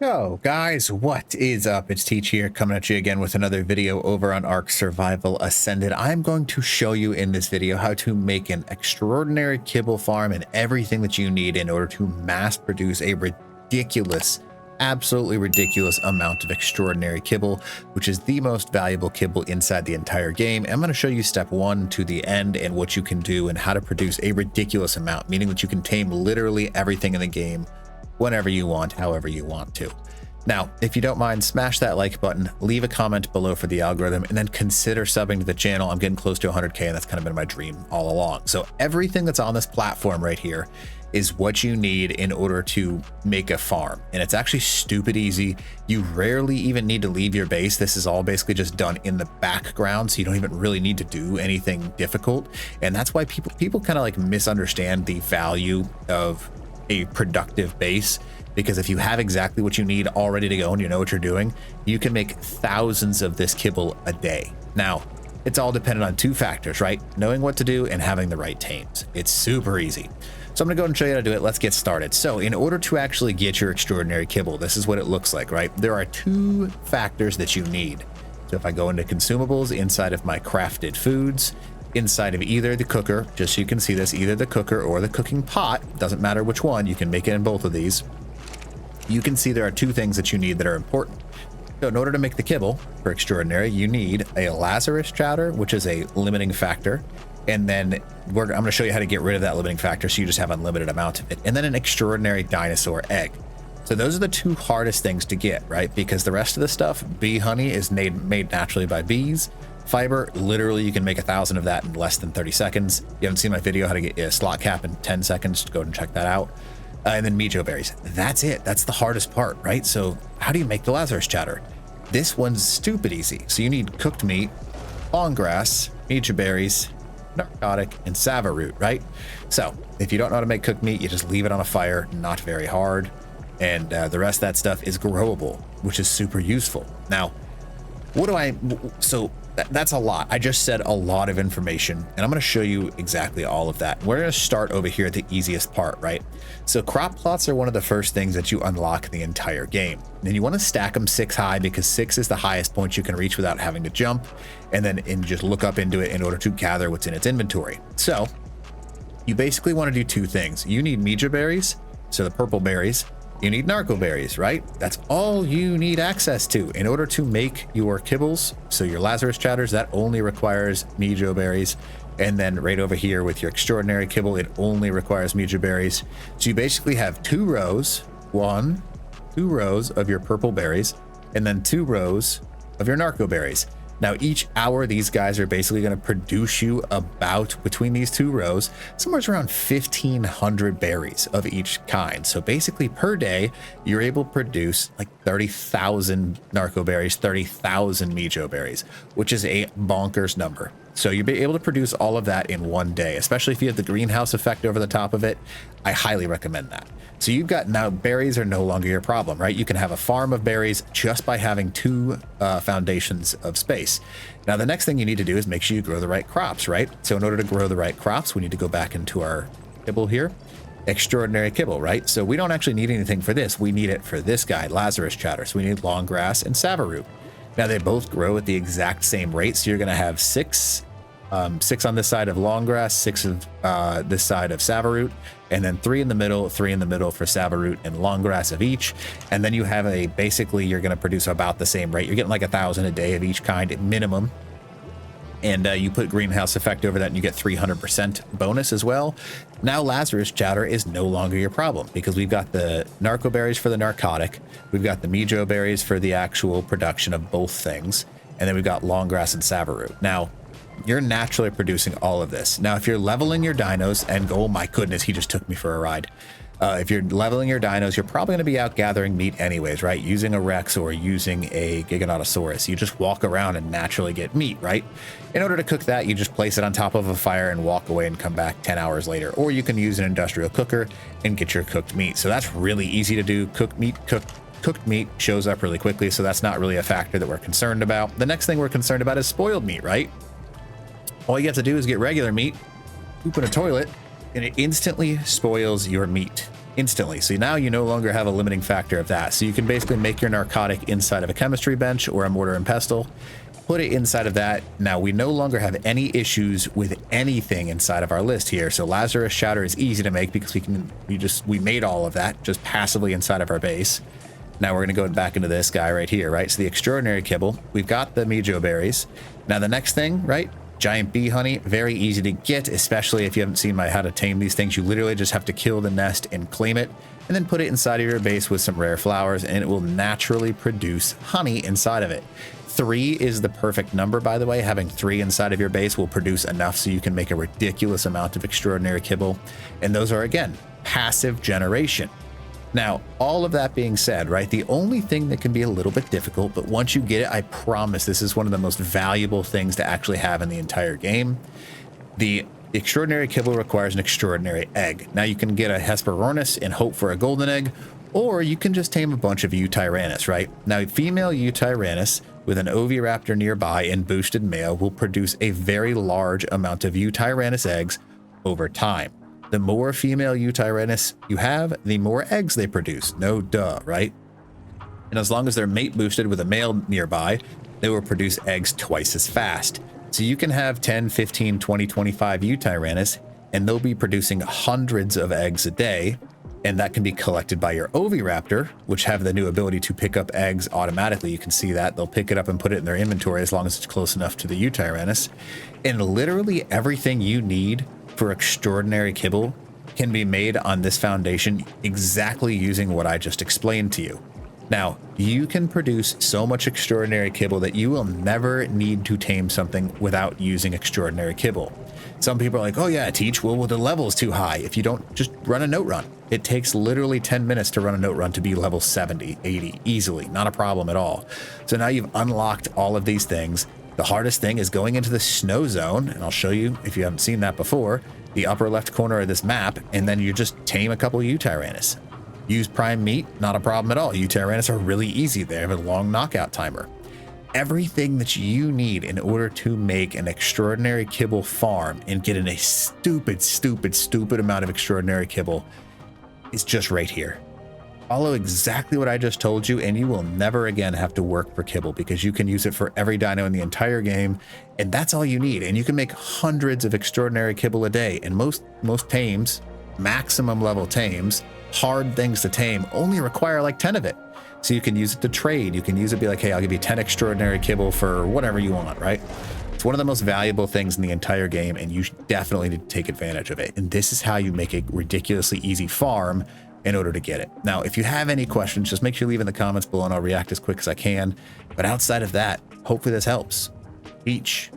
Yo guys, what is up? It's Teach here, coming at you again with another video over on Ark Survival Ascended. I'm going to show you in this video how to make an extraordinary kibble farm and everything that you need in order to mass produce a ridiculous, absolutely ridiculous amount of extraordinary kibble, which is the most valuable kibble inside the entire game. I'm going to show you step 1 to the end and what you can do and how to produce a ridiculous amount, meaning that you can tame literally everything in the game whenever you want, however you want to. Now, if you don't mind, smash that like button, leave a comment below for the algorithm, and then consider subbing to the channel. I'm getting close to 100K, and that's kind of been my dream all along. So everything that's on this platform right here is what you need in order to make a farm. And it's actually stupid easy. You rarely even need to leave your base. This is all basically just done in the background, so you don't even really need to do anything difficult. And that's why people kind of like misunderstand the value of a productive base, because if you have exactly what you need all ready to go and you know what you're doing, you can make thousands of this kibble a day. Now, it's all dependent on 2 factors, right? Knowing what to do and having the right tames. It's super easy. So I'm gonna go ahead and show you how to do it. Let's get started. So in order to actually get your extraordinary kibble, this is what it looks like, right? There are 2 factors that you need. So if I go into consumables inside of my crafted foods, inside of either the cooker, just so you can see this, either the cooker or the cooking pot, doesn't matter which one, you can make it in both of these. You can see there are 2 things that you need that are important. So in order to make the kibble for extraordinary, you need a Lazarus chowder, which is a limiting factor. And then I'm going to show you how to get rid of that limiting factor so you just have unlimited amount of it. And then an extraordinary dinosaur egg. So those are the 2 hardest things to get, right? Because the rest of the stuff, bee honey, is made naturally by bees. Fiber, literally you can make 1,000 of that in less than 30 seconds. You haven't seen my video how to get a slot cap in 10 seconds, go and check that out. And then mijo berries. That's it. That's the hardest part, right? So how do you make the Lazarus chowder? This one's stupid easy. So you need cooked meat, long grass, mijo berries, narcotic, and sava root, right? So if you don't know how to make cooked meat, you just leave it on a fire, not very hard. And the rest of that stuff is growable, which is super useful. Now, that's a lot. I just said a lot of information, and I'm going to show you exactly all of that. We're going to start over here at the easiest part, right? So crop plots are one of the first things that you unlock in the entire game. And you want to stack them 6 high, because 6 is the highest point you can reach without having to jump, and then just look up into it in order to gather what's in its inventory. So you basically want to do 2 things. You need mijo berries, so the purple berries. You need narco berries, right? That's all you need access to in order to make your kibbles. So your Lazarus chowders, that only requires mijo berries. And then right over here with your extraordinary kibble, it only requires mijo berries. So you basically have 2 rows, 2 rows of your purple berries, and then 2 rows of your narco berries. Now, each hour, these guys are basically going to produce you about, between these 2 rows, somewhere around 1,500 berries of each kind. So basically per day, you're able to produce like 30,000 narco berries, 30,000 mijo berries, which is a bonkers number. So you'll be able to produce all of that in 1 day, especially if you have the greenhouse effect over the top of it. I highly recommend that. So you've got now berries are no longer your problem, right? You can have a farm of berries just by having 2 foundations of space. Now, the next thing you need to do is make sure you grow the right crops, right? So in order to grow the right crops, we need to go back into our kibble here. Extraordinary kibble, right? So we don't actually need anything for this. We need it for this guy, Lazarus chowder. So we need long grass and sava root. Now, they both grow at the exact same rate. So you're going to have 6 on this side of long grass, 6 of this side of sava root, and then 3 in the middle for sava root and long grass of each. And then you have basically you're going to produce about the same rate. You're getting like 1,000 a day of each kind at minimum. And you put greenhouse effect over that and you get 300% bonus as well. Now Lazarus chowder is no longer your problem, because we've got the narco berries for the narcotic. We've got the mijo berries for the actual production of both things. And then we've got long grass and sava root. Now, you're naturally producing all of this. Now, if you're leveling your dinos, and oh my goodness, he just took me for a ride. If you're leveling your dinos, you're probably going to be out gathering meat anyways, right? Using a Rex or using a Giganotosaurus. You just walk around and naturally get meat, right? In order to cook that, you just place it on top of a fire and walk away and come back 10 hours later. Or you can use an industrial cooker and get your cooked meat. So that's really easy to do. Cooked meat shows up really quickly, so that's not really a factor that we're concerned about. The next thing we're concerned about is spoiled meat, right? All you have to do is get regular meat, poop in a toilet, and it instantly spoils your meat. instantly. So now you no longer have a limiting factor of that. So you can basically make your narcotic inside of a chemistry bench or a mortar and pestle, put it inside of that. Now we no longer have any issues with anything inside of our list here. So Lazarus Shatter is easy to make because we made all of that just passively inside of our base. Now we're going to go back into this guy right here, right? So the extraordinary kibble, we've got the Mijo berries. Now the next thing, right? Giant bee honey, very easy to get, especially if you haven't seen my how to tame these things. You literally just have to kill the nest and claim it, and then put it inside of your base with some rare flowers, and it will naturally produce honey inside of it. 3 is the perfect number, by the way. Having 3 inside of your base will produce enough so you can make a ridiculous amount of extraordinary kibble. And those are, again, passive generation. Now, all of that being said, right, the only thing that can be a little bit difficult, but once you get it, I promise this is one of the most valuable things to actually have in the entire game. The extraordinary kibble requires an extraordinary egg. Now you can get a Hesperornis and hope for a golden egg, or you can just tame a bunch of Eutyrannus, right? Now, female Eutyrannus with an Oviraptor nearby and boosted male will produce a very large amount of Eutyrannus eggs over time. The more female Eutyrannus you have, the more eggs they produce. No duh, right? And as long as they're mate boosted with a male nearby, they will produce eggs twice as fast. So you can have 10, 15, 20, 25 Eutyrannus, and they'll be producing hundreds of eggs a day. And that can be collected by your Oviraptor, which have the new ability to pick up eggs automatically. You can see that. They'll pick it up and put it in their inventory as long as it's close enough to the Eutyrannus. And literally everything you need for extraordinary kibble can be made on this foundation exactly using what I just explained to you. Now, you can produce so much extraordinary kibble that you will never need to tame something without using extraordinary kibble. Some people are like, oh yeah, Teach, well, the level is too high. If you don't, just run a note run. It takes literally 10 minutes to run a note run to be level 70, 80, easily. Not a problem at all. So now you've unlocked all of these things. The hardest thing is going into the snow zone, and I'll show you if you haven't seen that before, the upper left corner of this map, and then you just tame a couple Eutyrannus. Use prime meat, not a problem at all. Eutyrannus are really easy. They have a long knockout timer. Everything that you need in order to make an extraordinary kibble farm and get in a stupid amount of extraordinary kibble is just right here. Follow exactly what I just told you, and you will never again have to work for kibble because you can use it for every dino in the entire game, and that's all you need. And you can make hundreds of extraordinary kibble a day, and most tames, maximum level tames, hard things to tame, only require like 10 of it. So you can use it to trade. You can use it, be like, hey, I'll give you 10 extraordinary kibble for whatever you want, right? It's one of the most valuable things in the entire game, and you definitely need to take advantage of it. And this is how you make a ridiculously easy farm in order to get it. Now, if you have any questions, just make sure you leave in the comments below and I'll react as quick as I can. But outside of that, hopefully this helps. Teach.